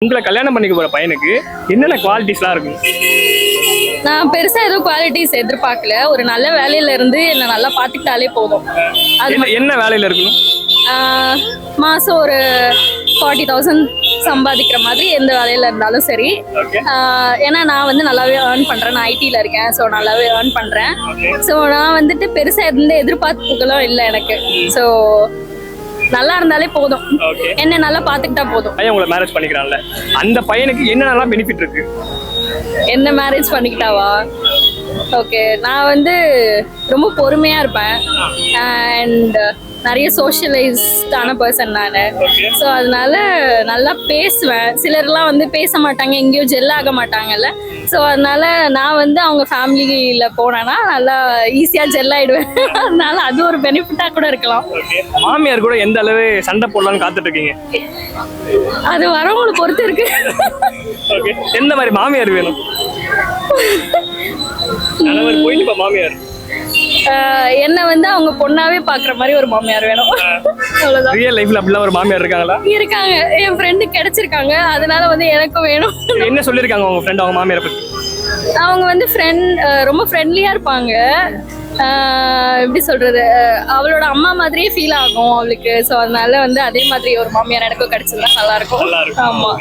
உங்களை கல்யாணம் பண்ணிக்க போற பையனுக்கு என்னென்ன குவாலிட்டிஸ்லாம் இருக்கும்? நான் பெருசா எதுவும் குவாலிட்டிஸ் எதிர்பார்க்கல. ஒரு நல்ல வேலையில இருந்து என்ன நல்லா பாத்துக்கிட்டாலே போதும். அது என்ன வேலையில இருக்கணும்? மாசம் ஒரு 40,000 சம்பாதிக்கிற மாதிரி எந்த வேலையில இருந்தாலும் சரி. ஏன்னா நான் வந்து நல்லாவே ஏர்ன் பண்றேன். நான் ஐடில இருக்கேன். ஸோ நல்லாவே ஏர்ன் பண்றேன். ஸோ நான் வந்துட்டு பெருசா எந்த எதிர்பார்ப்புகளும் இல்லை எனக்கு. ஸோ நல்லா இருந்தாலே போதும். என்ன நல்லா பாத்துக்கிட்டா போதும். பையன் உங்களை மேரேஜ் பண்ணிக்கிறான்ல, அந்த பையனுக்கு என்னென்னலாம் பெனிஃபிட் இருக்கு? என்ன மேரேஜ் பண்ணிக்கிட்டாவா? ஓகே, நான் வந்து ரொம்ப பொறுமையா இருப்பேன் அண்ட் நிறைய சோஷியலைஸ்டான பர்சன் நான். ஸோ அதனால நல்லா பேசுவேன். சிலர்லாம் வந்து பேச மாட்டாங்க, எங்கேயோ ஜெல் ஆக மாட்டாங்கல்ல. ஸோ அதனால நான் வந்து அவங்க ஃபேமிலியில போனேன்னா நல்லா ஈஸியா ஜெல் ஆயிடுவேன். அதனால அது ஒரு பெனிஃபிட்டா கூட இருக்கலாம். மாமியார் கூட எந்த அளவு சண்டை போடலாம்னு காத்துட்டு இருக்கீங்க? அது வரவங்களை பொறுத்து இருக்கு. எந்த மாதிரி மாமியார் வேணும்? போயிட்டு மாமியார் என்ன வந்து அவங்க பொண்ணாவே பாக்குற மாதிரி ஒரு மாமியார் வேணும். அவ்வளவுதான். ரியல் லைஃப்ல அப்படிலாம் ஒரு மாமியார் இருக்காங்களா? இருக்காங்க. என் ஃப்ரெண்டு கிடைச்சிருக்காங்க. அதனால வந்து எனக்கும் வேணும். என்ன சொல்லிருக்காங்க உங்க ஃப்ரெண்ட் அவங்க மாமியாரை பத்தி? அவங்க வந்து ரொம்ப ஃப்ரெண்ட்லியா இருப்பாங்க. எப்படி சொல்றது, அவளோட அம்மா மாதிரியே ஃபீல் ஆகும் அவளுக்கு. ஸோ அதனால வந்து அதே மாதிரி ஒரு மாமியார் எனக்கும் கிடைச்சதுதான் நல்லா இருக்கும். ஆமா.